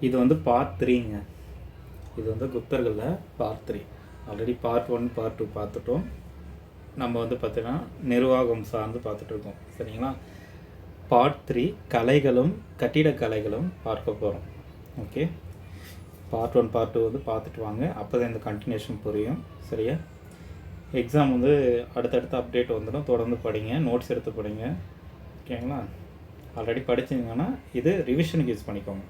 இது வந்து பார்ட் 3ங்க. இது வந்து குப்தர்களில் பார்ட் 3. ஆல்ரெடி பார்ட் 1 பார்ட் 2 பார்த்துட்டோம். நம்ம வந்து பார்த்திங்கன்னா நிர்வாகம் சார்ந்து பார்த்துட்ருக்கோம். சரிங்களா? பார்ட் 3 கலைகளும் கட்டிடக்கலைகளும் பார்க்க போகிறோம். ஓகே, பார்ட் 1 பார்ட் 2 வந்து பார்த்துட்டு வாங்க. அப்போ தான் இந்த கண்டினியூஷன் புரியும். சரியா? எக்ஸாம் வந்து அடுத்தடுத்த அப்டேட் வந்துடும். தொடர்ந்து படிங்க, நோட்ஸ் எடுத்து படிங்க. ஓகேங்களா? ஆல்ரெடி படிச்சிங்கன்னா இது ரிவிஷனுக்கு யூஸ் பண்ணிக்கோங்க.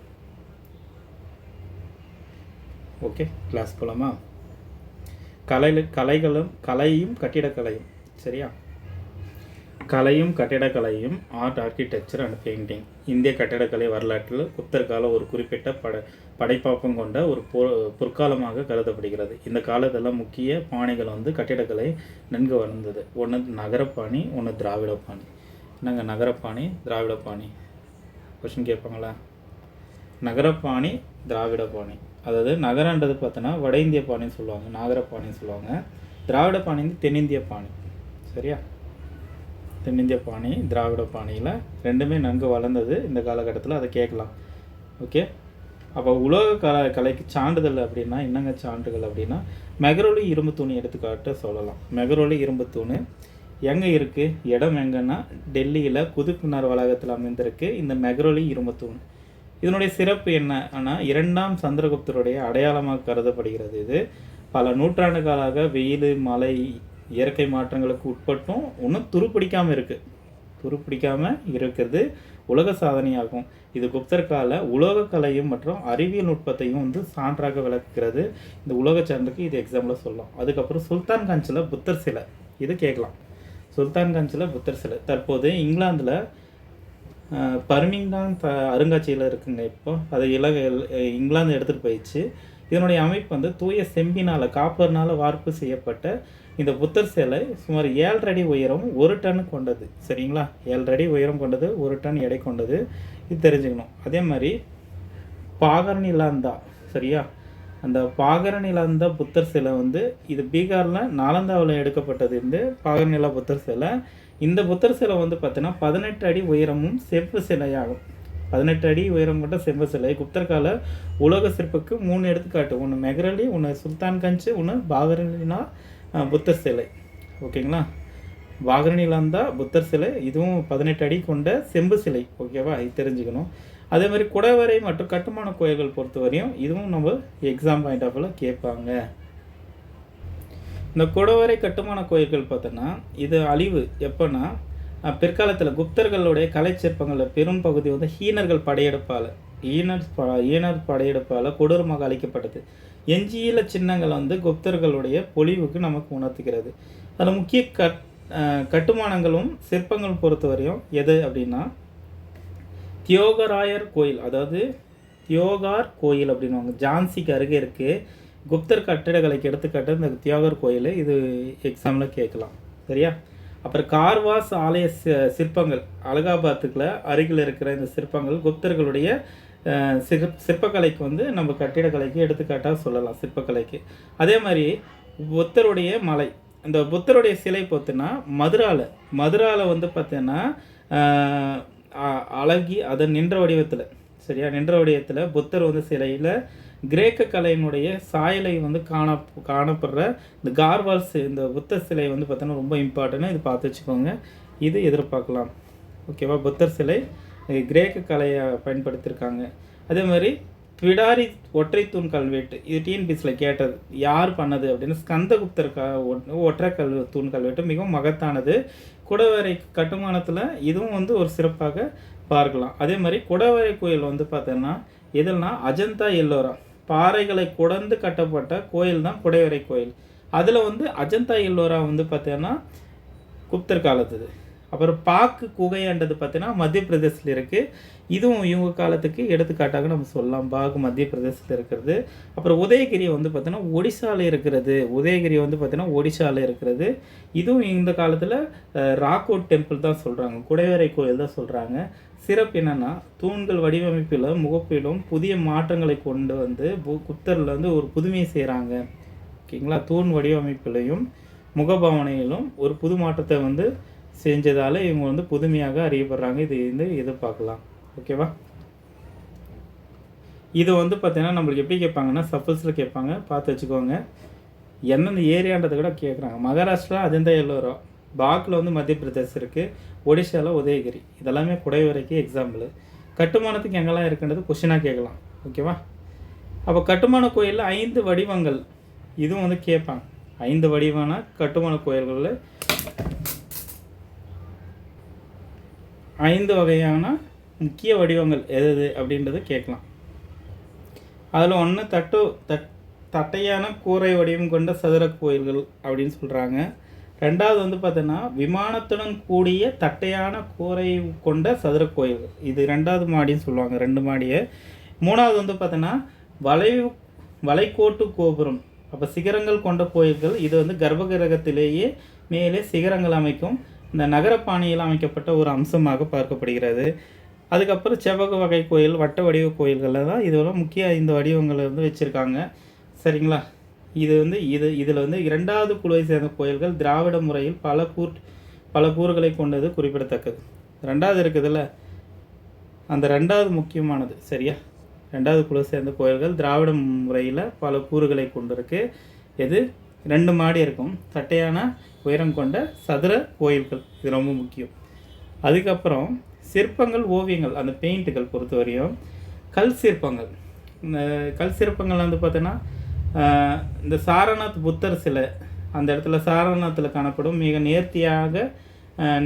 ஓகே, கிளாஸ் போகலாமா? கலையும் கட்டிடக்கலையும். சரியா? கலையும் கட்டிடக்கலையும் ஆர்ட், ஆர்கிடெக்சர் அண்ட் பெயிண்டிங். இந்திய கட்டிடக்கலை வரலாற்றில் குப்தர் காலம் ஒரு குறிப்பிட்ட படைப்பாக்கம் கொண்ட ஒரு பொற்காலமாக கருதப்படுகிறது. இந்த காலத்தில் முக்கிய பாணிகள் வந்து கட்டிடக்கலை நன்கு வளர்ந்தது. ஒன்று நகரப்பாணி, ஒன்று திராவிட பாணி. என்னங்க நகரப்பாணி, திராவிட பாணி? கொஷின் கேட்பாங்களா? நகரப்பாணி, திராவிட பாணி. அதாவது நகரன்றது பார்த்தோன்னா வட இந்திய பாணின்னு சொல்லுவாங்க, நாகரப்பாணின்னு சொல்லுவாங்க. திராவிட பாணி வந்து தென்னிந்திய பாணி. சரியா? தென்னிந்திய பாணி, திராவிட பாணியில் ரெண்டுமே நன்கு வளர்ந்தது இந்த காலகட்டத்தில். அதை கேட்கலாம். ஓகே, அப்போ உலக கலைக்கு சான்றிதழ் அப்படின்னா என்னங்க சான்றுகள் அப்படின்னா, மெகரோலி இரும்பு தூண் எடுத்துக்காட்ட சொல்லலாம். மெகரோலி இரும்பு தூண் எங்கே இருக்குது? இடம் எங்கன்னா டெல்லியில் குதுப்மினார் வளாகத்தில் அமைந்திருக்கு இந்த மெகரோலி இரும்பு தூண். இதனுடைய சிறப்பு என்ன ஆனால், 2ஆம் சந்திரகுப்தருடைய அடையாளமாக கருதப்படுகிறது. இது பல நூற்றாண்டு காலாக வெயில், மழை, இயற்கை மாற்றங்களுக்கு உட்பட்டும் ஒன்றும் துருப்பிடிக்காமல் இருக்கிறது உலக சாதனையாகும். இது குப்தர் கால உலோகக்கலையும் மற்றும் அறிவியல் நுட்பத்தையும் வந்து சான்றாக விளக்குகிறது. இந்த உலக சான்றுக்கு இது எக்ஸாம்பிள் சொல்லலாம். அதுக்கப்புறம் சுல்தான்கஞ்சில் புத்தர் சிலை, இது கேட்கலாம். சுல்தான்கஞ்சில் புத்தர் சிலை தற்போது இங்கிலாந்தில் பர்மிங்காம் அருங்காட்சியில் இருக்குங்க. இப்போ அதை இங்கிலாந்து எடுத்துகிட்டு போயிடுச்சு. இதனுடைய அமைப்பு வந்து தூய செம்பினால், காப்பர்னால் வார்ப்பு செய்யப்பட்ட இந்த புத்தர் சிலை சுமார் 7 அடி உயரம் 1 டன் கொண்டது. சரிங்களா? 7 அடி உயரம் கொண்டது, 1 டன் எடை கொண்டது. இது தெரிஞ்சுக்கணும். அதே மாதிரி பாகர்நிலாந்தா, சரியா? அந்த பாகர்நிலாந்தா புத்தர் சிலை வந்து இது பீகாரில் நாலந்தாவில் எடுக்கப்பட்டது. இந்த பாகர்நிலா புத்தர் சிலை, இந்த புத்தர் சிலை வந்து பார்த்தீங்கன்னா 18 அடி உயரமும் செப்பு சிலையாகும். 18 அடி உயரம் கொண்ட செப்பு சிலை குப்தர் கால உலோக சிற்புக்கு 3 எடுத்துக்காட்டு. ஒன்று மெகரலி, ஒன்று சுல்தான்கஞ்ச், ஒன்று பாகர்நிலா புத்தர் சிலை. ஓகேங்களா? பாகர்நிலாந்தா புத்தர் சிலை, இதுவும் 18 அடி கொண்ட செம்பு சிலை. ஓகேவா? இது தெரிஞ்சுக்கணும். அதே மாதிரி குடவரை மற்றும் கட்டுமான கோயில்கள் பொறுத்தவரையும் இதுவும் நம்ம எக்ஸாம் பாயிண்ட் ஆஃப் வியூவில் கேட்பாங்க. இந்த குடவரை கட்டுமான கோயில்கள் பார்த்தோன்னா இது அழிவு எப்போன்னா, பிற்காலத்தில் குப்தர்களுடைய கலை சிற்பங்களில் பெரும் பகுதி வந்து ஈனர் படையெடுப்பால் கொடூரமாக அழிக்கப்பட்டது. எஞ்சியுள்ள சின்னங்கள் வந்து குப்தர்களுடைய பொலிவுக்கு நமக்கு உணர்த்துகிறது. அதில் முக்கிய கட்டுமானங்களும் சிற்பங்களும் பொறுத்தவரையும் எது அப்படின்னா, தியோகராயர் கோயில், அதாவது தியோகார் கோயில் அப்படின்வாங்க, ஜான்சிக்கு அருகே இருக்குது. குப்தர் கட்டிடக்கலைக்கு எடுத்துக்காட்டு இந்த தியோகர் கோயில், இது எக்ஸாமில் கேட்கலாம். சரியா? அப்புறம் கார்வாஸ் ஆலய சிற்பங்கள், அலகாபாத்துக்குள்ள அருகில் இருக்கிற இந்த சிற்பங்கள் குப்தர்களுடைய சிற்பக்கலைக்கு வந்து நம்ம கட்டிடக்கலைக்கு எடுத்துக்காட்டாக சொல்லலாம், சிற்பக்கலைக்கு. அதே மாதிரி புத்தருடைய மலை, இந்த புத்தருடைய சிலை பார்த்தீங்கன்னா மதுராவில் வந்து பார்த்தீங்கன்னா அழகி அதை நின்ற வடிவத்தில், சரியா? நின்ற வடிவத்தில் புத்தர் வந்து சிலையில் கிரேக்க கலையினுடைய சாயலை வந்து காணப்படுற இந்த கார்வால்ஸ், இந்த புத்தர் சிலை வந்து பார்த்தோன்னா ரொம்ப இம்பார்ட்டன்ட். இது பார்த்து வச்சுக்கோங்க, இது எதிர்பார்க்கலாம். ஓகேவா? புத்தர் சிலை கிரேக்க கலையை பயன்படுத்தியிருக்காங்க. அதே மாதிரி பிடாரி ஒற்றை தூண் கல்வெட்டு, இது டிஎன்பிஎஸ்சியில் கேட்டது. யார் பண்ணது அப்படின்னு, ஸ்கந்தகுப்தர் ஒற்றை தூண் கல்வெட்டு மிகவும் மகத்தானது. குடவரை கட்டுமானத்தில் இதுவும் வந்து ஒரு சிறப்பாக பார்க்கலாம். அதே மாதிரி குடவரை கோயில் வந்து பார்த்தோன்னா எதுனா அஜந்தா எல்லோரா பாறைகளை குடந்து கட்டப்பட்ட கோயில் தான் குடவரை கோயில். அதில் வந்து அஜந்தா எல்லோரா வந்து பார்த்தீங்கன்னா குப்தர் காலத்துது. அப்புறம் பாக்கு குகைன்றது பார்த்தீங்கன்னா மத்திய பிரதேசத்தில் இருக்குது. இதுவும் இவங்க காலத்துக்கு எடுத்துக்காட்டாக நம்ம சொல்லலாம். பாகு மத்திய பிரதேசத்தில் இருக்கிறது. அப்புறம் உதயகிரி வந்து பார்த்தீங்கன்னா ஒடிசாவில் இருக்கிறது. இதுவும் இந்த காலத்தில் ராக்கோட் டெம்பிள் தான் சொல்கிறாங்க, குடைவரை கோயில் தான் சொல்கிறாங்க. சிறப்பு என்னென்னா, தூண்கள் வடிவமைப்பிலும் முகப்பிலும் புதிய மாற்றங்களை கொண்டு வந்து குப்தரில் வந்து ஒரு புதுமையை செய்கிறாங்க. ஓகேங்களா? தூண் வடிவமைப்பிலையும் முகபாவனையிலும் ஒரு புது மாற்றத்தை வந்து செஞ்சதால் இவங்க வந்து புதுமையாக அறியப்படுறாங்க. இது வந்து எதிர்பார்க்கலாம். ஓகேவா? இது வந்து பார்த்தீங்கன்னா நம்மளுக்கு எப்படி கேட்பாங்கன்னா சஃபல்ஸில் கேட்பாங்க, பார்த்து வச்சுக்கோங்க. எந்தெந்த ஏரியான்றதை கூட கேட்குறாங்க. மகாராஷ்டிரா அஜந்தா எல்லோரா, பாக்கில் வந்து மத்திய பிரதேஷ் இருக்குது, ஒடிஷாவில் உதயகிரி. இதெல்லாமே குடைவரைக்கு எக்ஸாம்பிள். கட்டுமானத்துக்கு எங்கெல்லாம் இருக்குன்றது கொஷினாக கேட்கலாம். ஓகேவா? அப்போ கட்டுமான கோயிலில் 5 வடிவங்கள், இதுவும் வந்து கேட்பாங்க. 5 வடிவான கட்டுமான கோயில்களில் 5 வகையான முக்கிய வடிவங்கள் எது அப்படின்றது கேட்கலாம். அதில் ஒன்று தட்டையான கூரை வடிவம் கொண்ட சதுர கோயில்கள் அப்படின்னு சொல்கிறாங்க. ரெண்டாவது வந்து பார்த்தோன்னா விமானத்துடன் கூடிய தட்டையான கூரை கொண்ட சதுர கோயில்கள், இது 2வது மாடின்னு சொல்லுவாங்க, 2 மாடியை. 3வது வந்து பார்த்தோன்னா வளைக்கோட்டு கோபுரம், அப்போ சிகரங்கள் கொண்ட கோயில்கள். இது வந்து கர்ப்பகிரகத்திலேயே மேலே சிகரங்கள் அமைக்கும் இந்த நகரப்பாணியில் அமைக்கப்பட்ட ஒரு அம்சமாக பார்க்கப்படுகிறது. அதுக்கப்புறம் செவ்வக வகை கோயில், வட்ட வடிவ கோயில்களில் தான் இதெல்லாம் முக்கிய 5 வடிவங்களை வந்து வச்சுருக்காங்க. சரிங்களா? இதில் வந்து 2வது குழுவை சேர்ந்த கோயில்கள் திராவிட முறையில் பல கூறுகளை கொண்டது குறிப்பிடத்தக்கது. 2வது இருக்குதுல்ல, அந்த 2வது முக்கியமானது. சரியா? 2வது குழுவை சேர்ந்த கோயில்கள் திராவிட முறையில் பல கூறுகளை கொண்டிருக்கு. எது? 2 மாடி இருக்கும், தட்டையான உயரம் கொண்ட சதுர கோயில்கள். இது ரொம்ப முக்கியம். அதுக்கப்புறம் சிற்பங்கள், ஓவியங்கள், அந்த பெயிண்ட்டுகள் பொறுத்தவரையும் கல் சிற்பங்கள். இந்த கல் சிற்பங்கள் வந்து பார்த்தோன்னா இந்த சாரநாத் புத்தர் சிலை, அந்த இடத்துல சாரநாத்தில் காணப்படும் மிக நேர்த்தியாக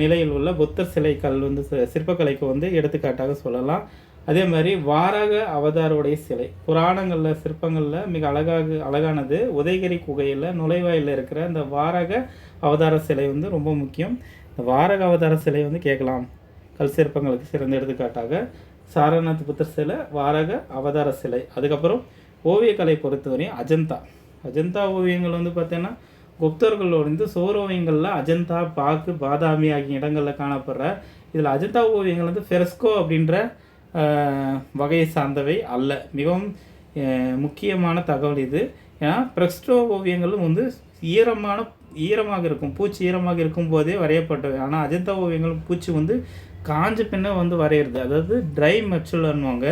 நிலையில் உள்ள புத்தர் சிலை கல் வந்து சிற்பக்கலைக்கு வந்து எடுத்துக்காட்டாக சொல்லலாம். அதே மாதிரி வாராக அவதாரோடைய சிலை புராணங்களில் சிற்பங்களில் மிக அழகானது. உதயகிரி குகையில் நுழைவாயில் இருக்கிற இந்த வாராக அவதார சிலை வந்து ரொம்ப முக்கியம். இந்த வாராக அவதார சிலை வந்து கேட்கலாம். கல் சிற்பங்களுக்கு சிறந்த எடுத்துக்காட்டாக சாரநாத் புத்தர் சிலை, வாராக அவதார சிலை. அதுக்கப்புறம் ஓவியக்கலை பொறுத்தவரையும் அஜந்தா ஓவியங்கள் வந்து பார்த்தீங்கன்னா குப்தர்களோட வந்து சோரோவியங்களில் அஜந்தா, பாக்கு, பாதாமி ஆகிய இடங்களில் காணப்படுற இதில் அஜந்தா ஓவியங்கள் வந்து ஃபெரஸ்கோ அப்படின்ற வகையை சார்ந்தவை அல்ல. மிகவும் முக்கியமான தகவல் இது. ஏன்னா ஃப்ரெஸ்கோ ஓவியங்களும் வந்து ஈரமாக இருக்கும், பூச்சி ஈரமாக இருக்கும் போதே வரையப்பட்டவை. ஆனால் அஜந்தா ஓவியங்கள் பூச்சி வந்து காஞ்ச பின்ன வந்து வரைகிறது, அதாவது ட்ரை மெச்சுவல்னுவாங்க.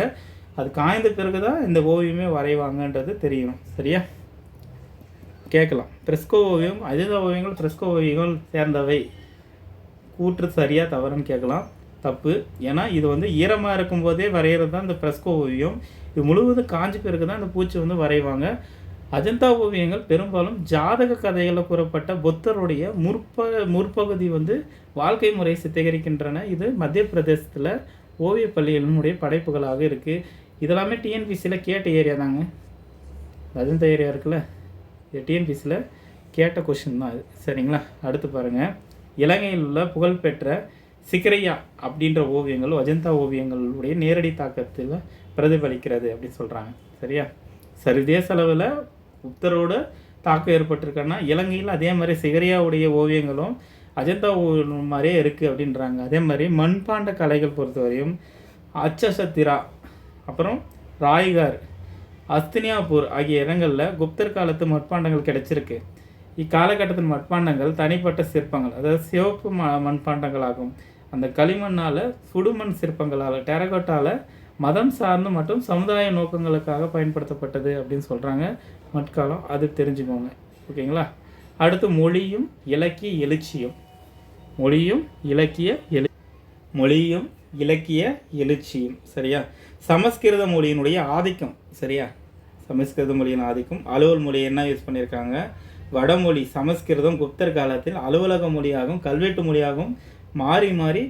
அது காய்ந்த பிறகு தான் இந்த ஓவியமே வரைவாங்கன்றது தெரியணும். சரியா? கேட்கலாம். ஃப்ரெஸ்கோ ஓவியம், அஜந்தா ஓவியங்கள் ஃப்ரெஸ்கோ ஓவியங்கள் சேர்ந்தவை. கூற்று சரியாக தவறுன்னு கேட்கலாம். தப்பு. ஏன்னா இது வந்து ஈரமாக இருக்கும்போதே வரைகிறது தான் இந்த ஃப்ரெஸ்கோ ஓவியம். இது முழுவதும் காஞ்சி பிறகு தான் இந்த பூச்சி வந்து வரைவாங்க. அஜந்தா ஓவியங்கள் பெரும்பாலும் ஜாதக கதைகளில் கூறப்பட்ட புத்தருடைய முற்பகுதி வந்து வாழ்க்கை முறை சித்தரிக்கின்றன. இது மத்திய பிரதேசத்தில் ஓவிய பள்ளிகளினுடைய படைப்புகளாக இருக்குது. இதெல்லாமே டிஎன்பிசியில் கேட்ட ஏரியா தாங்க. அஜந்தா ஏரியா இருக்குல்ல, இது டிஎன்பிசியில் கேட்ட கொஷின் தான் அது. சரிங்களா? அடுத்து பாருங்கள். இலங்கையில் உள்ள புகழ்பெற்ற சிகரையா அப்படின்ற ஓவியங்கள் அஜந்தா ஓவியங்களுடைய நேரடி தாக்கத்தில் பிரதிபலிக்கிறது அப்படின்னு சொல்கிறாங்க. சரியா? சர்வதேச அளவில் புத்தரோட தாக்கம் ஏற்பட்டிருக்கன்னா இலங்கையில் அதே மாதிரி சிகரியாவுடைய ஓவியங்களும் அஜந்தா ஓவியம் மாதிரியே இருக்குது அப்படின்றாங்க. அதே மாதிரி மண்பாண்ட கலைகள் பொறுத்தவரையும் அச்சசத்திரா, அப்புறம் ராய்கார், அஸ்தினியாபூர் ஆகிய இடங்களில் குப்தர் காலத்து மட்பாண்டங்கள் கிடைச்சிருக்கு. இக்காலகட்டத்தின் மட்பாண்டங்கள் தனிப்பட்ட சிற்பங்கள், அதாவது சிவப்பு மண்பாண்டங்கள் ஆகும். அந்த களிமண்ணால், சுடுமண் சிற்பங்களால், டெரகோட்டாவில் மதம் சார்ந்து மற்றும் சமுதாய நோக்கங்களுக்காக பயன்படுத்தப்பட்டது அப்படின்னு சொல்கிறாங்க. மட்காலம் அது தெரிஞ்சுக்கோங்க. ஓகேங்களா? அடுத்து மொழியும் இலக்கிய எழுச்சியும். மொழியும் இலக்கிய எழுச்சியும். சரியா? சமஸ்கிருத மொழியினுடைய ஆதிக்கம். சரியா? சமஸ்கிருத மொழியின் ஆதிக்கம். அலுவல் மொழி என்ன யூஸ் பண்ணியிருக்காங்க? வடமொழி சமஸ்கிருதம் குப்தர் காலத்தில் அலுவலக மொழியாகவும் கல்வெட்டு மொழியாகவும் மாறி மாறி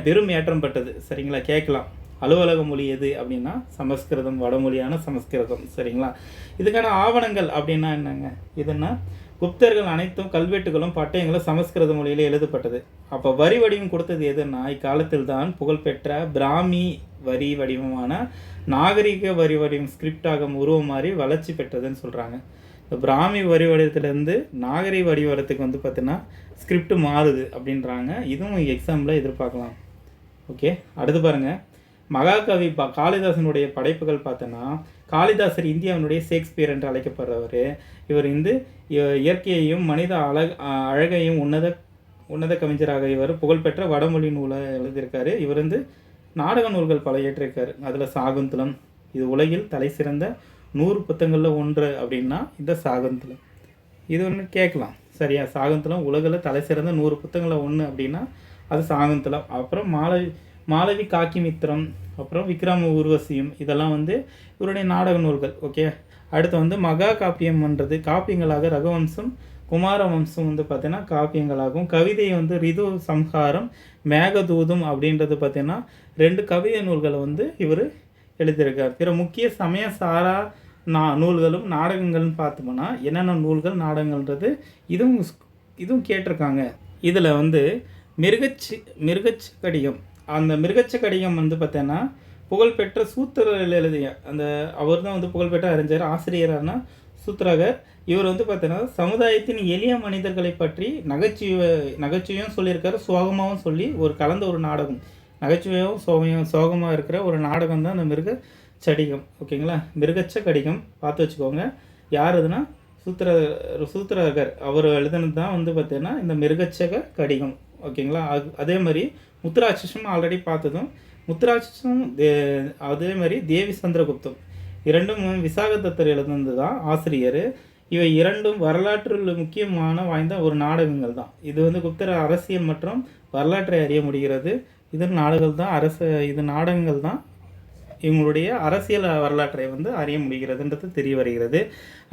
பெரும் ஏற்றம் பட்டது. சரிங்களா? கேட்கலாம். அலுவலக மொழி எது அப்படின்னா சமஸ்கிருதம், வடமொழியான சமஸ்கிருதம். சரிங்களா? இதுக்கான ஆவணங்கள் அப்படின்னா என்னங்க? இதுன்னா குப்தர்கள் அனைத்தும் கல்வெட்டுகளும் பட்டயங்களும் சமஸ்கிருத மொழியில் எழுதப்பட்டது. அப்போ வரி வடிவம் கொடுத்தது எதுன்னா இக்காலத்தில் தான் புகழ்பெற்ற பிராமி வரி வடிவமான நாகரிக வரி வடிவம் ஸ்கிரிப்டாக உருவமாறி வளர்ச்சி பெற்றதுன்னு சொல்கிறாங்க. இந்த பிராமி வரி வடிவத்திலேருந்து நாகரிக வடிவத்துக்கு வந்து பார்த்தீங்கன்னா ஸ்கிரிப்ட் மாறுது அப்படின்றாங்க. இதுவும் எக்ஸாம்பிள் எதிர்பார்க்கலாம். ஓகே, அடுத்து பாருங்கள். மகாகவி காளிதாசனுடைய படைப்புகள் பார்த்தோன்னா காளிதாசர் இந்தியாவினுடைய ஷேக்ஸ்பியர் என்று அழைக்கப்படுறவர். இவர் இயற்கையையும் மனித அழகையும் உன்னத கவிஞராக இவர் புகழ்பெற்ற வடமொழி நூலை எழுதியிருக்காரு. இவர் நாடக நூல்கள் பல ஏற்றிருக்காரு. அதில் சாகுந்தலம், இது உலகில் தலை சிறந்த 100 புத்தகங்களில் ஒன்று அப்படின்னா இந்த சாகுந்தலம். இது ஒன்று கேட்கலாம் சரியா. சாகுந்தலம் உலகில் தலை சிறந்த 100 புத்தகங்களில் ஒன்று அப்படின்னா அது சாகுந்தலம். அப்புறம் மாளவி காக்கிமித்திரம், அப்புறம் விக்ரம ஊர்வசியும், இதெல்லாம் வந்து இவருடைய நாடக நூல்கள். ஓகே. அடுத்து வந்து மகா காப்பியம்ன்றது காப்பியங்களாக ரகுவம்சம் குமாரவம்சம் வந்து பார்த்தீங்கன்னா காப்பியங்களாகும். கவிதை வந்து ரிது சம்ஹாரம் மேகதூதம் அப்படின்றது பார்த்தீங்கன்னா 2 கவிதை நூல்களை வந்து இவர் எழுதியிருக்கார். பிற முக்கிய சமய சாரா நூல்களும் நாடகங்கள்னு பார்த்தோம்னா என்னென்ன நூல்கள் நாடகங்கள்ன்றது இதுவும் கேட்டிருக்காங்க. இதில் வந்து மிருகச்ச கடிகம், அந்த மிருகச்ச கடிகம் வந்து பார்த்தீங்கன்னா புகழ்பெற்ற சூத்திரர்கள் எழுதிய அந்த அவர் தான் வந்து புகழ்பெற்ற அறிஞர் ஆசிரியரான சூத்திரகர். இவர் வந்து பார்த்தீங்கன்னா சமுதாயத்தின் எளிய மனிதர்களை பற்றி நகைச்சுவையும் சொல்லியிருக்காரு, சோகமாகவும் சொல்லி கலந்த ஒரு நாடகம். நகைச்சுவையும் சோகமாக இருக்கிற ஒரு நாடகம் தான் அந்த மிருகச்சடிகம். ஓகேங்களா. மிருகச்ச கடிகம் பார்த்து வச்சுக்கோங்க. யார் இதுனா சூத்திரகர் அவர் எழுதுனது தான் வந்து பார்த்தீங்கன்னா இந்த மிருகச்சக கடிகம். ஓகேங்களா. அதே மாதிரி முத்துராட்சசம் ஆல்ரெடி பார்த்ததும், முத்துராட்சசம் அதே மாதிரி தேவி சந்திரகுப்தம் இரண்டும் விசாகதத்தர் எழுதுனது தான் ஆசிரியர். இவை இரண்டும் வரலாற்றில் முக்கியமான வாய்ந்த ஒரு நாடகங்கள் தான். இது வந்து குப்தர் அரசியல் மற்றும் வரலாற்றை அறிய முடிகிறது. இது நாடகங்கள் தான் இவங்களுடைய அரசியல் வரலாற்றை வந்து அறிய முடிகிறதுன்றது தெரிய வருகிறது.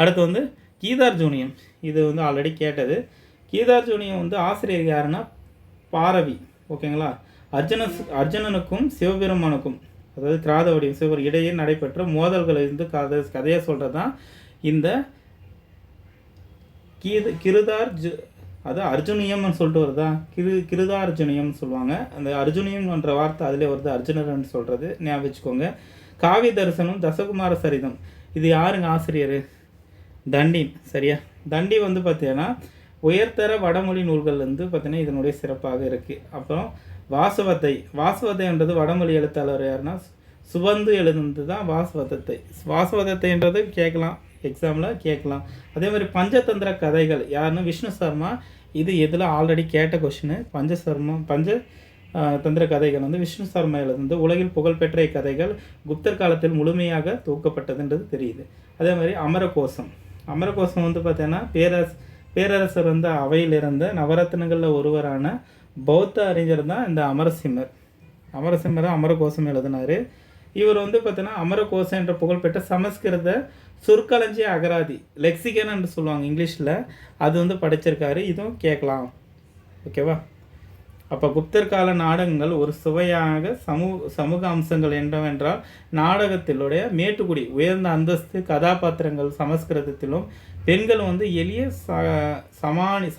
அடுத்து வந்து கீதார்ஜுனியம், இது வந்து ஆல்ரெடி கேட்டது. கீதார்ஜுனியம் வந்து ஆசிரியர் யாருன்னா பாரவி. ஓகேங்களா. அர்ஜுனனுக்கும் சிவபெருமானுக்கும், அதாவது கிராதவடியும் சிவபெருமான் இடையே நடைபெற்ற மோதல்களை வந்து கதையை சொல்கிறது தான் இந்த அது அர்ஜுனியம்னு சொல்லிட்டு வருதா, கிருதார்ஜுனியம்னு சொல்லுவாங்க. அந்த அர்ஜுனியம்ன்ற வார்த்தை அதிலே வருது, அர்ஜுனர்னு சொல்கிறது, ஞாபகம் வச்சுக்கோங்க. காவிய தரிசனம் தசகுமார சரிதம், இது யாருங்க ஆசிரியர்? தண்டின். சரியா. தண்டி வந்து பார்த்தீங்கன்னா உயர்தர வடமொழி நூல்கள் வந்து பார்த்தீங்கன்னா இதனுடைய சிறப்பாக இருக்குது. அப்புறம் வாசவதைன்றது வடமொழி எழுத்தாளர் யாருன்னா சுபந்து எழுதுனது தான் வாசவதத்தைன்றது கேட்கலாம், எக்ஸாமில் கேட்கலாம். அதே மாதிரி பஞ்சதந்திர கதைகள் யாருன்னா விஷ்ணு சர்மா. இது எதில் ஆல்ரெடி கேட்ட கொஷினு. பஞ்சதந்திர கதைகள் வந்து விஷ்ணு சர்மா எழுதுனது. உலகில் புகழ்பெற்ற இக்கதைகள் குப்தர் காலத்தில் முழுமையாக தொகுக்கப்பட்டதுன்றது தெரியுது. அதே மாதிரி அமரகோசம் வந்து பார்த்தீங்கன்னா பேரரசர் வந்து அவையில் இருந்த நவரத்னங்களில் ஒருவரான பௌத்த அறிஞர் தான் இந்த அமரசிம்மர் அமரகோசம் எழுதினார். இவர் வந்து பார்த்தீங்கன்னா அமரகோசம் என்ற புகழ்பெற்ற சமஸ்கிருத சொற்களஞ்சிய அகராதி லெக்சிகன் என்று சொல்லுவாங்க இங்கிலீஷில், அது வந்து படிச்சிருக்காரு. இதுவும் கேட்கலாம். ஓகேவா. அப்போ குப்தர் கால நாடகங்கள் ஒரு சுவையாக சமூக அம்சங்கள் என்னவென்றால் நாடகத்திலுடைய மேட்டுக்குடி உயர்ந்த அந்தஸ்து கதாபாத்திரங்கள் சமஸ்கிருதத்திலும், பெண்கள் வந்து எளிய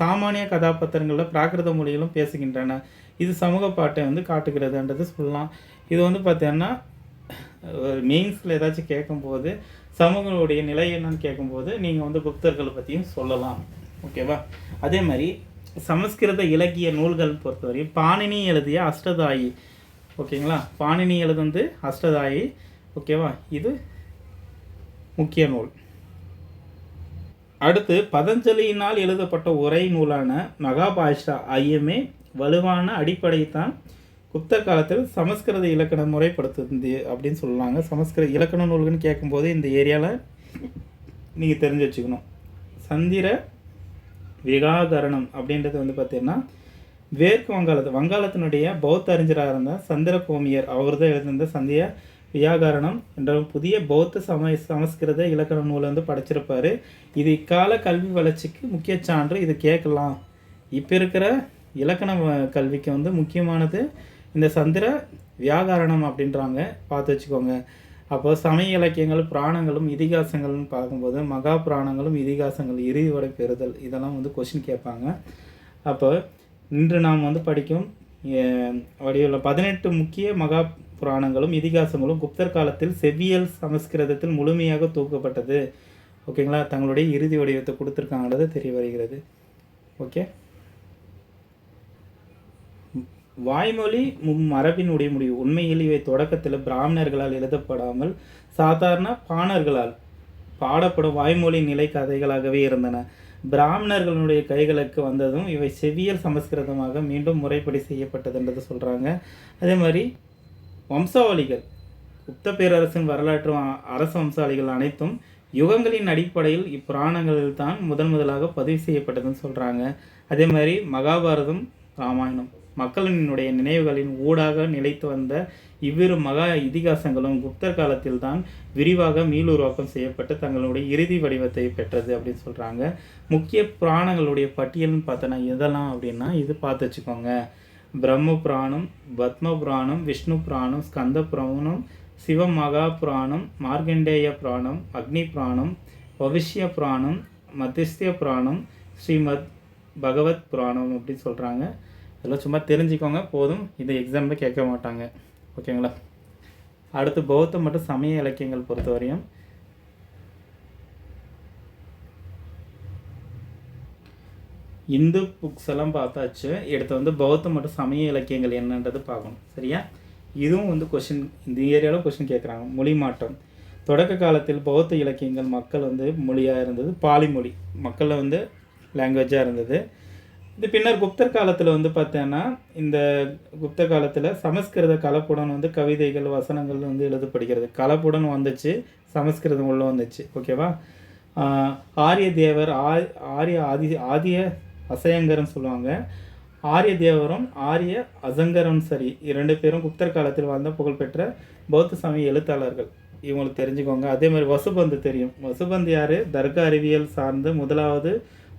சாமானிய கதாபாத்திரங்களில் பிராகிருத மொழியிலும் பேசுகின்றன. இது சமூக பாட்டை வந்து காட்டுகிறதுன்றது சொல்லலாம். இது வந்து பார்த்தீங்கன்னா மெயின்ஸில் ஏதாச்சும் கேட்கும்போது சமூகங்களுடைய நிலை என்னன்னு கேட்கும்போது நீங்கள் வந்து குப்தர்களை பற்றியும் சொல்லலாம். ஓகேவா. அதே மாதிரி சமஸ்கிருத இலக்கிய நூல்கள் பொறுத்தவரையும் பாணினி எழுதிய அஷ்டதாயி. ஓகேங்களா. பாணினி எழுதுந்து அஷ்டதாயி. ஓகேவா. இது முக்கிய நூல். அடுத்து பதஞ்சலியினால் எழுதப்பட்ட உரை நூலான மகாபாஷ்யா ஐயமே வலுவான அடிப்படைத்தான் குப்தர் காலத்தில் சமஸ்கிருத இலக்கண முறைப்படுத்துது அப்படின்னு சொல்லலாங்க. சமஸ்கிருத இலக்கண நூல்கள்னு கேட்கும்போது இந்த ஏரியாவில் நீங்கள் தெரிஞ்சு வச்சுக்கணும். சந்திர விகாகரணம் அப்படின்றது வந்து பார்த்தீங்கன்னா வங்காளத்தினுடைய பௌத்த அறிஞராக இருந்த சந்திரகோமியர் அவர் தான் எழுதியிருந்த சந்திர வியாகரணம் என்ற புதிய பௌத்த சமஸ்கிருத இலக்கண நூலை வந்து படைச்சிருப்பார். இது இக்கால கல்வி வளர்ச்சிக்கு முக்கிய சான்று. இது கேட்கலாம். இப்போ இருக்கிற இலக்கண கல்விக்கு வந்து முக்கியமானது இந்த சந்திர வியாகரணம் அப்படின்றாங்க, பார்த்து வச்சுக்கோங்க. அப்போ சமய இலக்கியங்கள் புராணங்களும் இதிகாசங்கள்னு பார்க்கும்போது மகா புராணங்களும் இதிகாசங்கள் இறுதிவடை பெறுதல் இதெல்லாம் வந்து கொஷின் கேட்பாங்க. அப்போ இன்று நாம் வந்து படிக்கும் வடிவில் 18 முக்கிய மகா புராணங்களும் இதிகாசங்களும் குப்தர் காலத்தில் செவ்வியல் சமஸ்கிருதத்தில் முழுமையாக தொகுக்கப்பட்டது. ஓகேங்களா. தங்களுடைய இறுதி வடிவத்தை கொடுத்துருக்காங்கிறது தெரிய வருகிறது. ஓகே. வாய்மொழி மரபினுடைய முடிவு. உண்மையில் இவை தொடக்கத்தில் பிராமணர்களால் எழுதப்படாமல் சாதாரண பாணர்களால் பாடப்படும் வாய்மொழி நிலை கதைகளாகவே இருந்தன. பிராமணர்களுடைய கைகளுக்கு வந்ததும் இவை செவ்வியல் சமஸ்கிருதமாக மீண்டும் முறைப்படி செய்யப்பட்டதுன்றது சொல்கிறாங்க. அதே மாதிரி வம்சாவளிகள் குப்த பேரரசின் வரலாற்று அரச வம்சாளிகள் அனைத்தும் யுகங்களின் அடிப்படையில் இப்புராணங்களில் தான் முதலாக பதிவு செய்யப்பட்டதுன்னு சொல்கிறாங்க. அதே மாதிரி மகாபாரதம், ராமாயணம் மக்களினுடைய நினைவுகளின் ஊடாக நிலைத்து வந்த இவ்விரு மகா இதிகாசங்களும் குப்தர் காலத்தில் தான் விரிவாக மீளுருவாக்கம் செய்யப்பட்டு தங்களுடைய இறுதி வடிவத்தை பெற்றது அப்படின்னு சொல்கிறாங்க. முக்கிய புராணங்களுடைய பட்டியல்னு பார்த்தோன்னா எதெல்லாம் அப்படின்னா இது பார்த்து வச்சுக்கோங்க. பிரம்ம புராணம், பத்ம புராணம், விஷ்ணு புராணம், ஸ்கந்த புராணம், சிவ மகா புராணம், மார்கண்டேய புராணம், அக்னி புராணம், பவிஷ்ய புராணம், மத்திஸ்திய புராணம், ஸ்ரீமத் பகவத் புராணம் அப்படின்னு சொல்கிறாங்க. இதெல்லாம் சும்மா தெரிஞ்சுக்கோங்க போதும், இது எக்ஸாமில் கேட்க மாட்டாங்க. ஓகேங்களா? அடுத்து பௌத்த மற்றும் சமய இலக்கியங்கள் பொறுத்தவரையும் இந்து புக்ஸ் எல்லாம் பார்த்தாச்சு. எடுத்து வந்து பௌத்த மற்றும் சமய இலக்கியங்கள் என்னன்றது பார்க்கணும். சரியா? இதுவும் வந்து கொஷின், இந்த ஏரியாவில் கொஷின் கேட்குறாங்க. மொழி மாற்றம். தொடக்க காலத்தில் பௌத்த இலக்கியங்கள் மக்கள் வந்து மொழியாக இருந்தது, பாலி மொழி மக்களில் வந்து லாங்குவேஜாக இருந்தது. இது பின்னர் குப்தர் காலத்தில் வந்து பார்த்தோன்னா இந்த குப்தர் காலத்தில் சமஸ்கிருத கலப்புடன் வந்து கவிதைகள் வசனங்கள் வந்து எழுதப்படுகிறது. கலப்புடன் வந்துச்சு, சமஸ்கிருதம் உள்ள வந்துச்சு. ஓகேவா? ஆரிய தேவர், ஆதிய அசயங்கரன் சொல்லுவாங்க. ஆரிய தேவரும் ஆரிய அசங்கரும் சரி, 2 பேரும் குப்தர் காலத்தில் வாழ்ந்த புகழ்பெற்ற பௌத்த சமய எழுத்தாளர்கள். இவங்களுக்கு தெரிஞ்சுக்கோங்க. அதே மாதிரி வசுபந்து தெரியும். வசுபந்து யார்? தர்க்க அறிவியல் சார்ந்து முதலாவது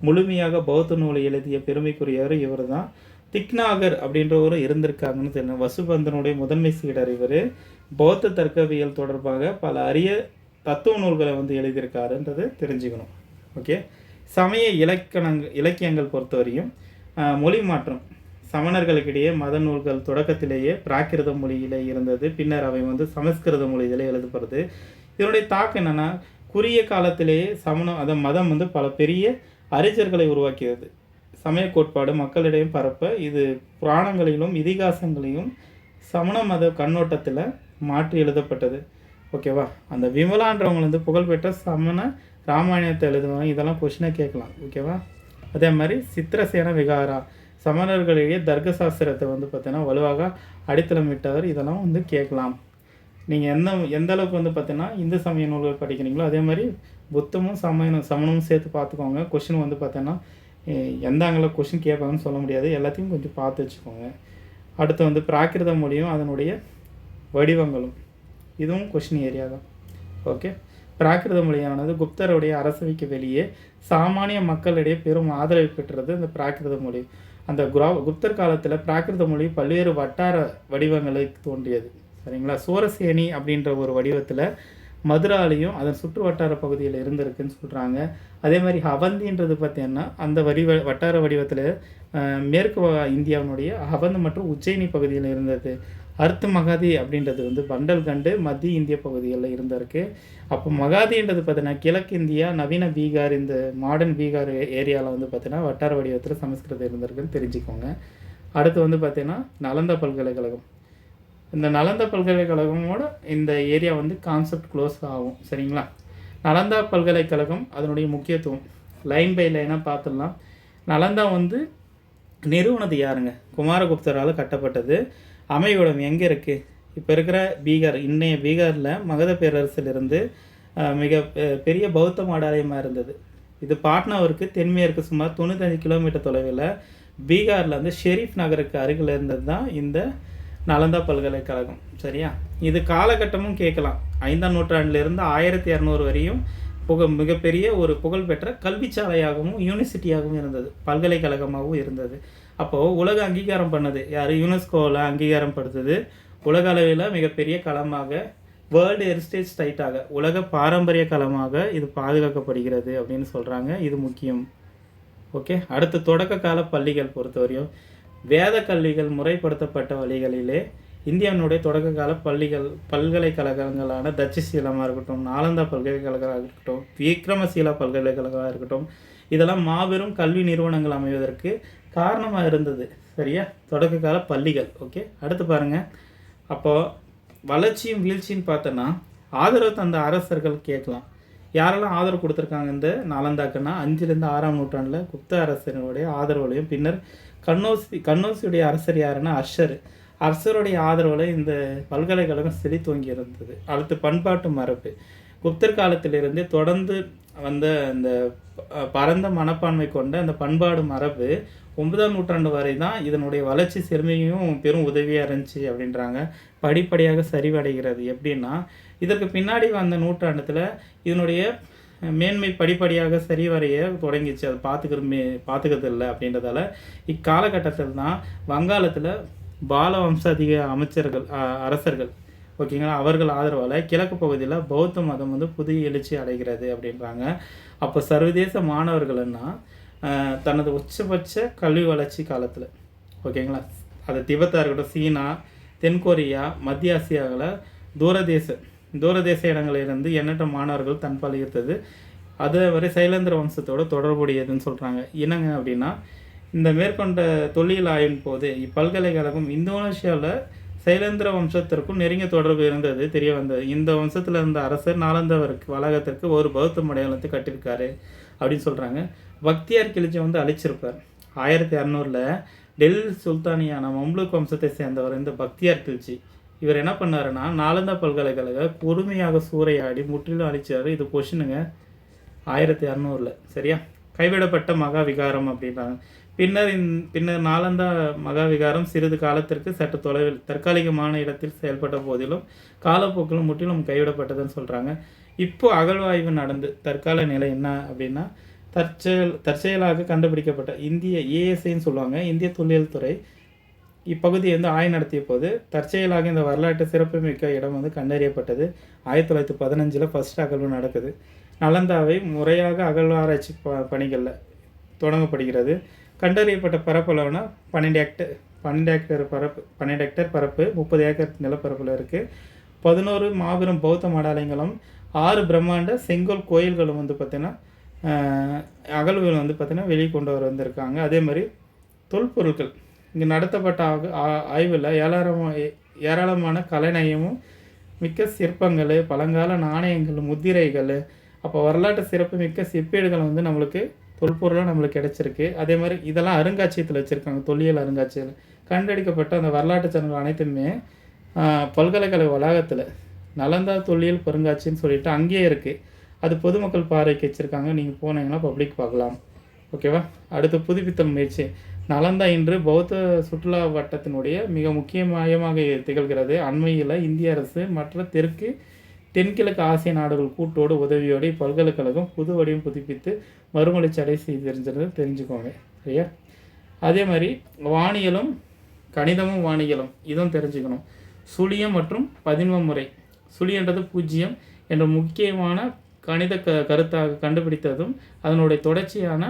முழுமையாக பௌத்த நூலை எழுதிய பெருமைக்குரியவர் இவர் தான். திக்நாகர் அப்படின்றவரும் இருந்திருக்காங்கன்னு தெரியும். வசுபந்தனுடைய முதன்மை சீடர் இவர். பௌத்த தர்க்கவியல் தொடர்பாக பல அரிய தத்துவ நூல்களை வந்து எழுதியிருக்காருன்றது தெரிஞ்சுக்கணும். ஓகே. சமய இலக்கியங்கள் பொறுத்தவரையும் மொழி மாற்றம். சமணர்களுக்கிடையே மத நூல்கள் தொடக்கத்திலேயே பிராகிருத மொழியிலே இருந்தது, பின்னர் அவை வந்து சமஸ்கிருத மொழியிலே எழுதப்படுது. இதனுடைய தாக்கம் என்னென்னா, குறுகிய காலத்திலேயே மதம் வந்து பல பெரிய அறிஞர்களை உருவாக்கியது. சமய கோட்பாடு மக்களிடையே பரப்ப இது புராணங்களிலும் இதிகாசங்களையும் சமண மத கண்ணோட்டத்தில் மாற்றி எழுதப்பட்டது. ஓகேவா? அந்த விமலான்றவங்க வந்து புகழ்பெற்ற சமண ராமாயணத்தை எழுதுவாங்க. இதெல்லாம் கொஷினாக கேட்கலாம். ஓகேவா? அதே மாதிரி சித்திரசேன விகாரா சமணர்களிடையே தர்க்க சாஸ்திரத்தை வந்து பார்த்தீங்கன்னா வலுவாக அடித்தளமிட்டவர். இதெல்லாம் வந்து கேட்கலாம். நீங்கள் எந்த அளவுக்கு வந்து பார்த்தீங்கன்னா இந்து சமய நூல்கள் படிக்கிறீங்களோ அதே மாதிரி புத்தமும் சமணமும் சேர்த்து பார்த்துக்கோங்க. கொஷின் வந்து பார்த்தீங்கன்னா எந்த ஆங்கில கொஷின் கேட்பாங்கன்னு சொல்ல முடியாது, எல்லாத்தையும் கொஞ்சம் பார்த்து வச்சுக்கோங்க. அடுத்து வந்து பிராகிருத மொழியும் அதனுடைய வடிவங்களும், இதுவும் கொஷின் ஏரியா தான். ஓகே. பிராகிருத மொழியானது குப்தருடைய அரசவைக்கு வெளியே சாமானிய மக்களிடையே பெரும் ஆதரவு பெற்றது. இந்த பிராகிருத மொழி அந்த குப்தர் காலத்தில் பிராகிருத மொழி பல்வேறு வட்டார வடிவங்களை தோன்றியது. சரிங்களா? சூரசேனி அப்படின்ற ஒரு வடிவத்தில் மதுராலையும் அதன் சுற்று வட்டார பகுதியில் இருந்திருக்குன்னு சொல்கிறாங்க. அதே மாதிரி அவந்தின்றது பார்த்தீங்கன்னா அந்த வட்டார வடிவத்தில் மேற்கு இந்தியாவினுடைய அவந்த் மற்றும் உஜ்ஜயினி பகுதியில் இருந்தது. அர்த்த மகாதி அப்படின்றது வந்து பண்டல்கண்டு மத்திய இந்திய பகுதிகளில் இருந்திருக்கு. அப்போ மகாதின்றது பார்த்தீங்கன்னா கிழக்கு இந்தியா, நவீன பீகார், இந்த மாடர்ன் பீகார் ஏரியாவில் வந்து பார்த்தீங்கன்னா வட்டார வடிவத்தில் சமஸ்கிருதம் இருந்திருக்குன்னு தெரிஞ்சுக்கோங்க. அடுத்து வந்து பார்த்தீங்கன்னா நலந்தா பல்கலைக்கழகம். இந்த நலந்தா பல்கலைக்கழகமோட இந்த ஏரியா வந்து கான்செப்ட் க்ளோஸ் ஆகும். சரிங்களா? நலந்தா பல்கலைக்கழகம் அதனுடைய முக்கியத்துவம் லைன் பை லைனாக பார்த்துடலாம். நலந்தா வந்து நிறுவனது யாருங்க? குமாரகுப்தரால் கட்டப்பட்டது. அமைவிடம் எங்கே இருக்குது? இப்போ இருக்கிற பீகார், இன்னைய பீகாரில் மகத பேரரசிலிருந்து மிக பெரிய பௌத்த மாடாலயமாக இருந்தது. இது பாட்னாவிற்கு தென்மேற்கு சுமார் 95 கிலோமீட்டர் தொலைவில் பீகாரில் வந்து ஷெரீஃப் நகருக்கு அருகில் இருந்தது தான் இந்த நலந்தா பல்கலைக்கழகம். சரியா? இது காலகட்டமும் கேட்கலாம். 5ஆம் நூற்றாண்டிலிருந்து 1200 வரையும் மிகப்பெரிய ஒரு புகழ்பெற்ற கல்விச்சாலையாகவும் யூனிவர்சிட்டியாகவும் இருந்தது, பல்கலைக்கழகமாகவும் இருந்தது. அப்போது உலக அங்கீகாரம் பண்ணது யார்? யுனெஸ்கோவில் அங்கீகாரம் படுத்துது. உலக அளவில் மிகப்பெரிய களமாக, வேர்ல்டு ஹெரிட்டேஜ் சைட்டாக, உலக பாரம்பரிய களமாக இது பாதுகாக்கப்படுகிறது அப்படின்னு சொல்கிறாங்க. இது முக்கியம். ஓகே. அடுத்து தொடக்க கால பள்ளிகள் பொறுத்தவரையும் வேத கல்விகள் முறைப்படுத்தப்பட்ட வழிகளிலே இந்தியாவினுடைய தொடக்க கால பல்கலைக்கழகங்களான தட்சிசீலமாக இருக்கட்டும், நாலந்தா பல்கலைக்கழகமாக இருக்கட்டும், விக்ரமசீலா பல்கலைக்கழகமாக இருக்கட்டும், இதெல்லாம் மாபெரும் கல்வி நிறுவனங்கள் அமைவதற்கு காரணமாக இருந்தது. சரியா? தொடக்க கால பள்ளிகள். ஓகே. அடுத்து பாருங்கள். அப்போது வளர்ச்சியும் வீழ்ச்சின்னு பார்த்தோன்னா ஆதரவு தந்த அரசர்கள் கேட்கலாம். யாரெல்லாம் ஆதரவு கொடுத்துருக்காங்க இந்த நாலந்தாக்குன்னா 5லேருந்து 6ஆம் நூற்றாண்டில் குப்த அரசனுடைய ஆதரவுலையும், பின்னர் கண்ணோசியுடைய அரசர் யாருன்னா அஷர். அரசருடைய ஆதரவில் இந்த பல்கலைக்கழகம் செழித்தோங்கி இருந்தது. அடுத்து பண்பாட்டு மரபு. குப்தர் காலத்திலிருந்து தொடர்ந்து வந்த அந்த பரந்த மனப்பான்மை கொண்ட அந்த பண்பாடு மரபு 9ஆம் நூற்றாண்டு வரை தான் இதனுடைய வளர்ச்சி செழுமையும் பெரும் உதவியாக இருந்துச்சு அப்படின்றாங்க. படிப்படியாக சரிவடைகிறது. எப்படின்னா, இதற்கு பின்னாடி வந்த நூற்றாண்டுத்தில் இதனுடைய மேன்மை படிப்படியாக சரிவடைய தொடங்கிச்சு. அது பார்த்துக்கிறது இல்லை அப்படின்றதால இக்காலகட்டத்தில் தான் வங்காளத்தில் பால வம்சாதிக அமைச்சர்கள் அரசர்கள் ஓகேங்களா, அவர்கள் ஆதரவால் கிழக்கு பகுதியில் பௌத்த மதம் வந்து புதிய எழுச்சி அடைகிறது அப்படின்றாங்க. அப்போ சர்வதேச மாணவர்கள்னா தனது உச்சபட்ச கல்வி வளர்ச்சி காலத்தில் ஓகேங்களா, அது திபெத்தாக இருக்கட்டும், சீனா, தென்கொரியா, மத்திய ஆசியாவில் தூரதேச இடங்களிலிருந்து எண்ணற்ற மாணவர்கள் தன்பால் ஈர்த்தது. அது வரை சைலேந்திர வம்சத்தோடு தொடர்புடையதுன்னு சொல்கிறாங்க. என்னங்க அப்படின்னா, இந்த மேற்கொண்ட தொல்லியல் ஆய்வின் போது இப்பல்கலைக்கழகம் இந்தோனேஷியாவில் சைலேந்திர வம்சத்திற்கும் நெருங்கிய தொடர்பு இருந்தது தெரிய வந்தது. இந்த வம்சத்தில் இருந்த அரசர் நாலந்த வளாகத்திற்கு ஒரு பௌத்த மடையாளத்தை கட்டியிருக்காரு அப்படின்னு சொல்கிறாங்க. பக்தியார் கிழிச்சி வந்து அழிச்சிருப்பார். 1200 டெல்லி சுல்தானியான மம்லுக் வம்சத்தை சேர்ந்தவர் இந்த பக்தியார் கிழிச்சி. இவர் என்ன பண்ணாருன்னா, நாலந்தா பல்கலைக்கழக கொடுமையாக சூறையாடி முற்றிலும் அழிச்சார். இது கொஷினுங்க. 1200 சரியா. கைவிடப்பட்ட மகா விகாரம் அப்படின்றாங்க. பின்னர் நாலந்தா மகா விகாரம் சிறிது காலத்திற்கு சற்று தொலைவில் தற்காலிகமான இடத்தில் செயல்பட்ட போதிலும் காலப்போக்கிலும் முற்றிலும் கைவிடப்பட்டதுன்னு சொல்கிறாங்க. இப்போ அகழ்வாய்வு நடந்து தற்கால நிலை என்ன அப்படின்னா, தற்செயலாக கண்டுபிடிக்கப்பட்ட இந்திய ஏஎஸ்ஐன்னு சொல்லுவாங்க, இந்திய தொல்லியல் துறை இப்பகுதியை வந்து ஆய்வு நடத்திய போது தற்செயலாக இந்த வரலாற்று சிறப்புமிக்க இடம் வந்து கண்டறியப்பட்டது. 1915 ஃபர்ஸ்ட் அகழ்வு நடக்குது. நலந்தாவை முறையாக அகழ்வாராய்ச்சி பணிகளில் தொடங்கப்படுகிறது. கண்டறியப்பட்ட பரப்பளவுனா 12 ஹெக்டேர் பரப்பு 30 ஏக்கர் நிலப்பரப்பில் இருக்குது. 11 மாபெரும் பௌத்த மடாலயங்களும் 6 பிரம்மாண்ட செங்கோல் கோயில்களும் வந்து பார்த்திங்கன்னா அகழ்வுகள் வந்து பார்த்திங்கன்னா வெளியே கொண்டு வந்திருக்காங்க. அதே மாதிரி தொல்பொருட்கள் இங்கே நடத்தப்பட்ட ஆய்வில் ஏராளமான கலைநயமும் மிக்க சிற்பங்கள், பழங்கால நாணயங்கள், முத்திரைகள், அப்போ வரலாற்று சிறப்பு மிக்க செப்பேடுகள் வந்து நம்மளுக்கு தொல்பொருளாக நம்மளுக்கு கிடச்சிருக்கு. அதே மாதிரி இதெல்லாம் அருங்காட்சியகத்தில் வச்சுருக்காங்க. தொல்லியல் அருங்காட்சியகம் கண்டெடுக்கப்பட்ட அந்த வரலாற்று சான்றுகள் அனைத்துமே பல்கலைக்கழக வளாகத்தில் நலந்தா தொல்லியல் பெருங்காட்சின்னு சொல்லிட்டு அங்கேயே இருக்குது. அது பொதுமக்கள் பார்வைக்கு வச்சுருக்காங்க. நீங்கள் போனீங்கன்னா பப்ளிக் பார்க்கலாம். ஓகேவா. அடுத்து புதுப்பித்தல் முயற்சி. நலந்தா இன்று பௌத்த சுற்றுலா வட்டத்தினுடைய மிக முக்கிய மையமாக திகழ்கிறது. அண்மையில் இந்திய அரசு மற்ற தென்கிழக்கு ஆசிய நாடுகள் கூட்டோடு உதவியோடு இப்பல்கலைக்கழகம் புது வடிவம் புதுப்பித்து மறுமலர்ச்சி செய்திருந்தது தெரிஞ்சுக்கோங்க. சரியா. அதே மாதிரி வானியலும் கணிதமும் வானியலும் இதுவும் தெரிஞ்சுக்கணும். சுழியம் மற்றும் பதின்ம முறை. சுழியன்றது 0 என்ற முக்கியமான கணித கருத்தாக கண்டுபிடித்ததும் அதனுடைய தொடர்ச்சியான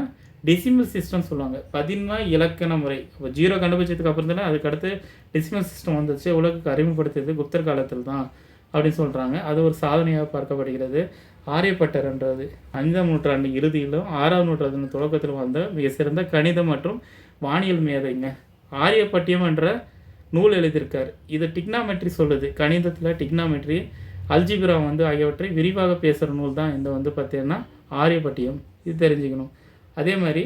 டெசிமல் சிஸ்டம் சொல்லுவாங்க. பதின்ம இலக்கண முறை. அப்போ 0 கண்டுபிடிச்சதுக்கு அப்புறம் தானே அதுக்கடுத்து டெசிமல் சிஸ்டம் வந்துச்சு. உலகுக்கு அறிமுகப்படுத்தியது குப்தர் காலத்தில் தான் அப்படின்னு சொல்கிறாங்க. அது ஒரு சாதனையாக பார்க்கப்படுகிறது. ஆரியப்பட்டர்ன்றது 5ஆம் நூற்றாண்டு இறுதியிலும் 6ஆம் நூற்றாண்டு தொடக்கத்திலும் வந்த மிக சிறந்த கணிதம் மற்றும் வானியல் மேதைங்க. ஆரியப்பட்டியம் என்ற நூல் எழுதியிருக்கார். இது டிக்னாமெட்ரி சொல்லுது. கணிதத்தில் டிக்னாமெட்ரி, அல்ஜிபிரா வந்து ஆகியவற்றை விரிவாக பேசுகிற நூல் தான் இந்த வந்து பார்த்தீங்கன்னா ஆரியப்பட்டியம். இது தெரிஞ்சுக்கணும். அதே மாதிரி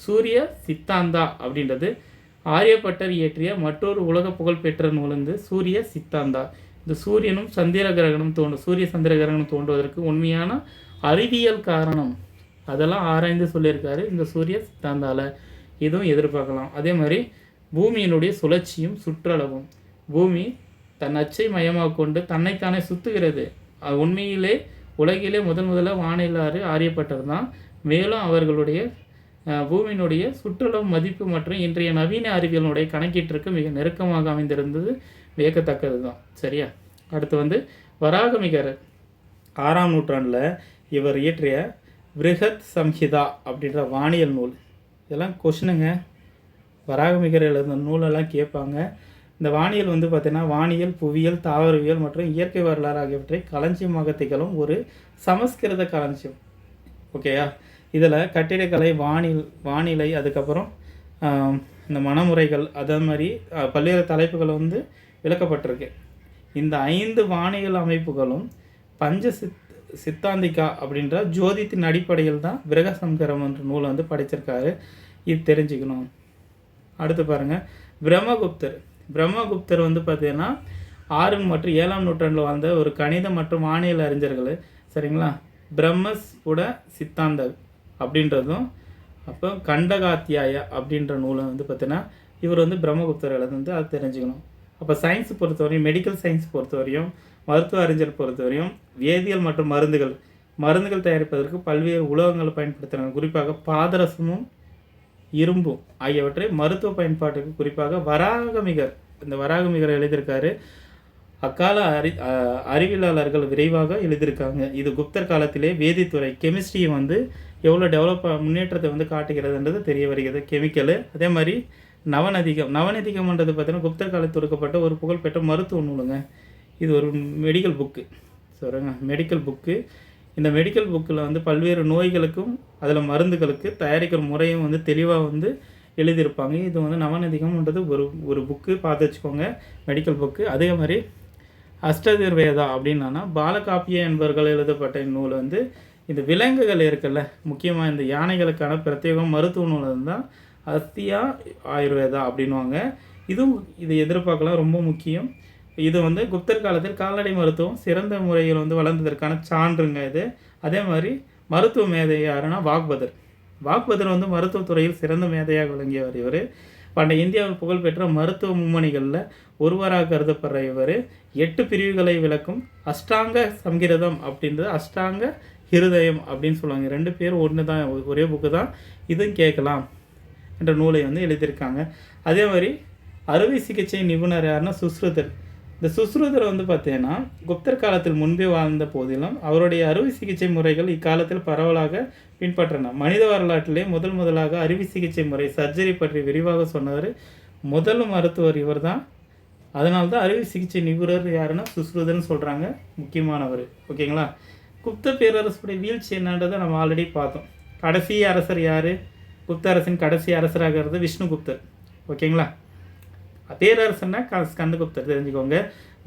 சூரிய சித்தாந்தா அப்படின்றது ஆரியப்பட்டர் இயற்றிய மற்றொரு உலக புகழ்பெற்ற நூல் வந்து சூரிய சித்தாந்தா. இந்த சூரியனும் சந்திர கிரகணம் சூரிய சந்திர கிரகணம் தோன்றுவதற்கு உண்மையான அறிவியல் காரணம் அதெல்லாம் ஆராய்ந்து சொல்லியிருக்காரு இந்த சூரிய சித்தாந்தால. இதுவும் எதிர்பார்க்கலாம். அதே மாதிரி பூமியினுடைய சுழற்சியும் சுற்றளவும். பூமி தன் அச்சை மையமாக கொண்டு தன்னைத்தானே சுற்றுகிறது. அது உண்மையிலே உலகிலே முதல்ல வானிலாறு ஆரியப்பட்டர் தான். மேலும் அவர்களுடைய பூமியினுடைய சுற்றுலா மதிப்பு மற்றும் இன்றைய நவீன அறிவியலுடைய கணக்கீட்டிற்கு மிக நெருக்கமாக அமைந்திருந்தது. வியக்கத்தக்கது தான். சரியா. அடுத்து வந்து வராகமிகரர் 6ஆம் நூற்றாண்டில் இவர் இயற்றிய பிருஹத் சம்ஹிதா அப்படின்ற வானியல் நூல். இதெல்லாம் கொஷினுங்க. வராகமிகரர் எழுதின நூலெல்லாம் கேட்பாங்க. இந்த வானியல் வந்து பார்த்திங்கன்னா வானியல், புவியியல், தாவரவியல் மற்றும் இயற்கை வரலாறு ஆகியவற்றை களஞ்சியமாக திகழும் ஒரு சமஸ்கிருத களஞ்சியம். ஓகேயா. இதில் கட்டிடக்கலை, வானிலை, அதுக்கப்புறம் இந்த மனமுறைகள், அதே மாதிரி பல்வேறு தலைப்புகள் வந்து விளக்கப்பட்டிருக்கு. இந்த 5 வானியல் அமைப்புகளும் சித்தாந்திகா அப்படின்ற ஜோதித்தின் அடிப்படையில் தான் விரகசங்கரம் என்ற நூலை வந்து படிச்சிருக்காரு. இது தெரிஞ்சுக்கணும். அடுத்து பாருங்கள், பிரம்மகுப்தர் பிரம்மகுப்தர் வந்து பார்த்தீங்கன்னா 6 மற்றும் 7ஆம் நூற்றாண்டில் வாழ்ந்த ஒரு கணித மற்றும் வானியல் அறிஞர்கள். சரிங்களா? பிரம்மஸ்புட சித்தாந்த அப்படின்றதும் அப்போ கண்டகாத்தியாய அப்படின்ற நூலை வந்து பார்த்தீங்கன்னா இவர் வந்து பிரம்மகுப்தர் எழுதுந்து அது தெரிஞ்சுக்கணும். அப்போ சயின்ஸ் பொறுத்தவரையும், மெடிக்கல் சயின்ஸ் பொறுத்தவரையும், மருத்துவ அறிஞர் பொறுத்தவரையும் வேதியியல் மற்றும் மருந்துகள் தயாரிப்பதற்கு பல்வேறு உலோகங்களை பயன்படுத்துகிறாங்க. குறிப்பாக பாதரசமும் இரும்பும் ஆகியவற்றை மருத்துவ பயன்பாட்டுக்கு குறிப்பாக இந்த வராகமிகர் எழுதியிருக்காரு. அக்கால அறிவியலாளர்கள் விரைவாக எழுதியிருக்காங்க. இது குப்தர் காலத்திலே வேதித்துறை கெமிஸ்ட்ரியை வந்து எவ்வளோ முன்னேற்றத்தை வந்து காட்டுகிறதுன்றது தெரிய வருகிறது. கெமிக்கலு அதே மாதிரி நவநதிகம்ன்றது பார்த்தீங்கன்னா குப்தர் காலத்தில் தொடுக்கப்பட்ட ஒரு புகழ்பெற்ற மருத்துவ நூலுங்க. இது ஒரு மெடிக்கல் புக்கு. சொல்கிறேங்க, மெடிக்கல் புக்கு. இந்த மெடிக்கல் புக்கில் வந்து பல்வேறு நோய்களுக்கும் அதில் மருந்துகளுக்கு தயாரிக்கிற முறையும் வந்து தெளிவாக வந்து எழுதியிருப்பாங்க. இது வந்து நவநதிகம்ன்றது ஒரு புக்கு பார்த்து வச்சுக்கோங்க, மெடிக்கல் புக்கு. அதே மாதிரி அஷ்டதிர்வேதா அப்படின்னா பாலகாப்பிய என்பவர்கள் எழுதப்பட்ட நூல் வந்து இந்த விலங்குகள் இருக்குல்ல, முக்கியமாக இந்த யானைகளுக்கான பிரத்யேகம் மருத்துவ நூல் தான் அஸ்தியா ஆயுர்வேதா அப்படின்வாங்க. இது எதிர்பார்க்கலாம், ரொம்ப முக்கியம். இது வந்து குப்தர் காலத்தில் கால்நடை மருத்துவம் சிறந்த முறையில் வந்து வளர்ந்ததற்கான சான்றுங்க இது. அதே மாதிரி மருத்துவ மேதை யாருன்னா வாக்பதர் வந்து மருத்துவத்துறையில் சிறந்த மேதையாக விளங்கியவர். இவர் பண்டைய இந்தியாவில் புகழ்பெற்ற மருத்துவ மும்மணிகளில் ஒருவராக கருதப்படுற இவர் 8 பிரிவுகளை விளக்கும் அஷ்டாங்க சம்ஹிதம் அப்படின்றது அஷ்டாங்க ஹிருதயம் அப்படின்னு சொல்லுவாங்க. 2 பேரும் ஒன்று தான், ஒரே புக்கு தான். இதுவும் கேட்கலாம் என்ற நூலை வந்து எழுதியிருக்காங்க. அதே மாதிரி அறுவை சிகிச்சை நிபுணர் யாருன்னா சுஸ்ருதர். இந்த சுஸ்ருதர் வந்து பார்த்தீங்கன்னா குப்தர் காலத்தில் முன்பே வாழ்ந்த போதிலும் அவருடைய அறுவை சிகிச்சை முறைகள் இக்காலத்தில் பரவலாக பின்பற்றின. மனித வரலாற்றிலே முதலாக அறுவை சிகிச்சை முறை சர்ஜரி பற்றி விரிவாக சொன்னவர் முதல் மருத்துவர் இவர் தான். அதனால்தான் அறுவை சிகிச்சை நிபுணர் யாருன்னா சுஸ்ருதர்னு சொல்கிறாங்க, முக்கியமானவர். ஓகேங்களா? குப்த பேரரசுடைய வீழ்ச்சி என்னன்றதை நம்ம ஆல்ரெடி பார்த்தோம். கடைசி அரசர் யார்? குப்த அரசின் கடைசி அரசராக இருந்தது விஷ்ணுகுப்தர். ஓகேங்களா? பேரரசன்னா ஸ்கந்தகுப்தர் தெரிஞ்சுக்கோங்க.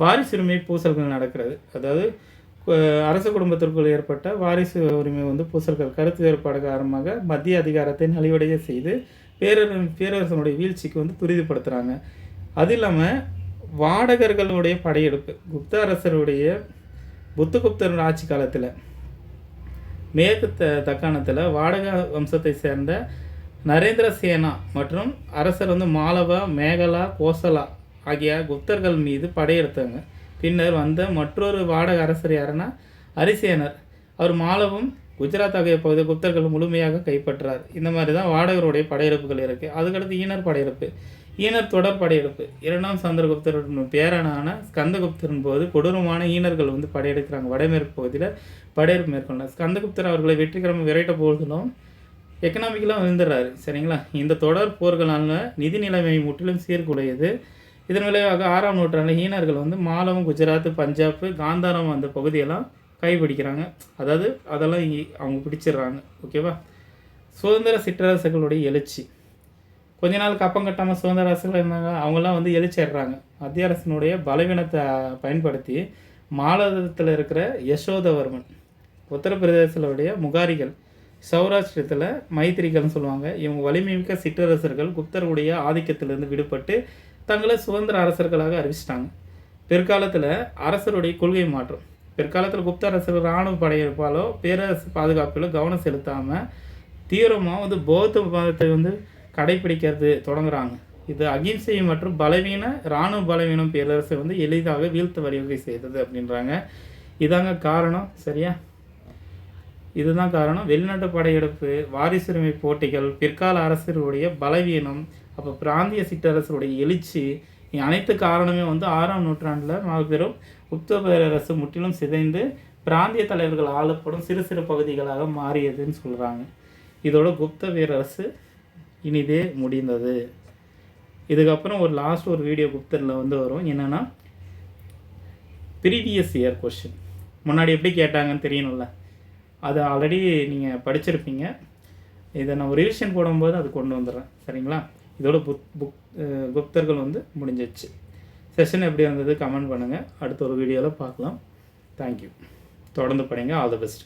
வாரிசு உரிமை பூசல்கள் நடக்கிறது. அதாவது அரச குடும்பத்திற்குள் ஏற்பட்ட வாரிசு உரிமை வந்து பூசல்கள் கருத்து வேறுபாடு காரணமாக மத்திய அதிகாரத்தை நலிவடைய செய்து பேரரசனுடைய வீழ்ச்சிக்கு வந்து துரிதப்படுத்துகிறாங்க. அது இல்லாமல் வாடகர்களுடைய படையெடுப்பு குப்த அரசருடைய புத்தகுப்தர் ஆட்சி காலத்தில் மேற்கு தக்காணத்தில் வாடக வம்சத்தை சேர்ந்த நரேந்திர சேனா மற்றும் அரசர் வந்து மாலவா, மேகலா, கோசலா ஆகிய குப்தர்கள் மீது படையெடுத்தாங்க. பின்னர் வந்த மற்றொரு வாடக அரசர் யாருன்னா அரிசேனர். அவர் மாலவும் குஜராத் ஆகிய பகுதி குப்தர்கள் முழுமையாக கைப்பற்றார். இந்த மாதிரி தான் வாடகருடைய படையெடுப்புகள் இருக்குது. அதுக்கடுத்து ஈனர் படையெடுப்பு, ஈனர் தொடர் படையெடுப்பு. 2ஆம் சந்திரகுப்தர் பேரனான ஸ்கந்தகுப்தரின் போது கொடூரமான ஈனர்கள் வந்து படையெடுக்கிறாங்க. வடமேற்கு பகுதியில் படையெடுப்பு மேற்கொண்டார். ஸ்கந்தகுப்தர் அவர்களை வெற்றிகரமாக விரட்ட போதிலும் எக்கனாமிக்கலாக விழுந்துடுறாரு. சரிங்களா? இந்த தொடர் போர்களால் நிதி நிலைமை முற்றிலும் சீர்குலையுது. இதன் விளைவாக 6ஆம் நூற்றாண்டில் ஈனர்கள் வந்து மாலவம், குஜராத், பஞ்சாப், காந்தாரம் அந்த பகுதியெல்லாம் கைப்பிடிக்கிறாங்க. அதாவது அதெல்லாம் அவங்க பிடிச்சிடுறாங்க. ஓகேவா? சுதந்திர சிற்றரசுகளுடைய எழுச்சி. கொஞ்ச நாள் கப்பம் கட்டாமல் சுதந்திர அரசுகள் இருந்தாங்க, அவங்களாம் வந்து எழுச்சிடுறாங்க. மத்திய அரசினுடைய பலவீனத்தை பயன்படுத்தி மாலவத்தில் இருக்கிற யசோதவர்மன், உத்தரப்பிரதேசத்துடைய முகாரிகள், சௌராஷ்டிரத்தில் மைத்திரிகள்னு சொல்லுவாங்க, இவங்க வலிமைமிக்க சிற்றரசர்கள் குப்தருடைய ஆதிக்கத்திலிருந்து விடுபட்டு தங்களை சுதந்திர அரசர்களாக அறிவிச்சிட்டாங்க. பிற்காலத்தில் அரசருடைய கொள்கை மாற்றம். பிற்காலத்தில் குப்த அரசர்கள் இராணுவ படையெடுப்பாலோ பேரரசு பாதுகாப்பிலோ கவனம் செலுத்தாமல் தீவிரமாக வந்து பௌத்த மதத்தை வந்து கடைப்பிடிக்கிறது தொடங்குறாங்க. இது அகிம்சை மற்றும் இராணுவ பலவீனம் பேரரசை வந்து எளிதாக வீழ்த்த வழிவகை செய்தது அப்படின்றாங்க. இதாங்க காரணம். சரியா? இதுதான் காரணம். வெளிநாட்டு படையெடுப்பு, வாரிசுரிமை போட்டிகள், பிற்கால அரசருடைய பலவீனம், அப்போ பிராந்திய சிற்றரசருடைய எழுச்சி, அனைத்து காரணமே வந்து 6ஆம் நூற்றாண்டில் மாபெரும் குப்த பேரரசு முற்றிலும் சிதைந்து பிராந்திய தலைவர்கள் ஆளப்படும் சிறு சிறு பகுதிகளாக மாறியதுன்னு சொல்கிறாங்க. இதோட குப்த பேரரசு இனிதே முடிந்தது. இதுக்கப்புறம் ஒரு வீடியோ குப்தரில் வந்து வரும். என்னென்னா ப்ரீவியஸ் இயர் கொஸ்டின் முன்னாடி எப்படி கேட்டாங்கன்னு தெரியணும்ல, அது ஆல்ரெடி நீங்கள் படிச்சிருப்பீங்க. இதை நான் ஒரு ரிவிஷன் போடும்போது அது கொண்டு வந்துடுறேன். சரிங்களா? இதோட குப்தர்கள் வந்து முடிஞ்சிச்சு. செஷன் எப்படி வந்தது கமெண்ட் பண்ணுங்கள். அடுத்த ஒரு வீடியோவில் பார்க்கலாம். தேங்க்யூ. தொடர்ந்து படிங்க. All the best.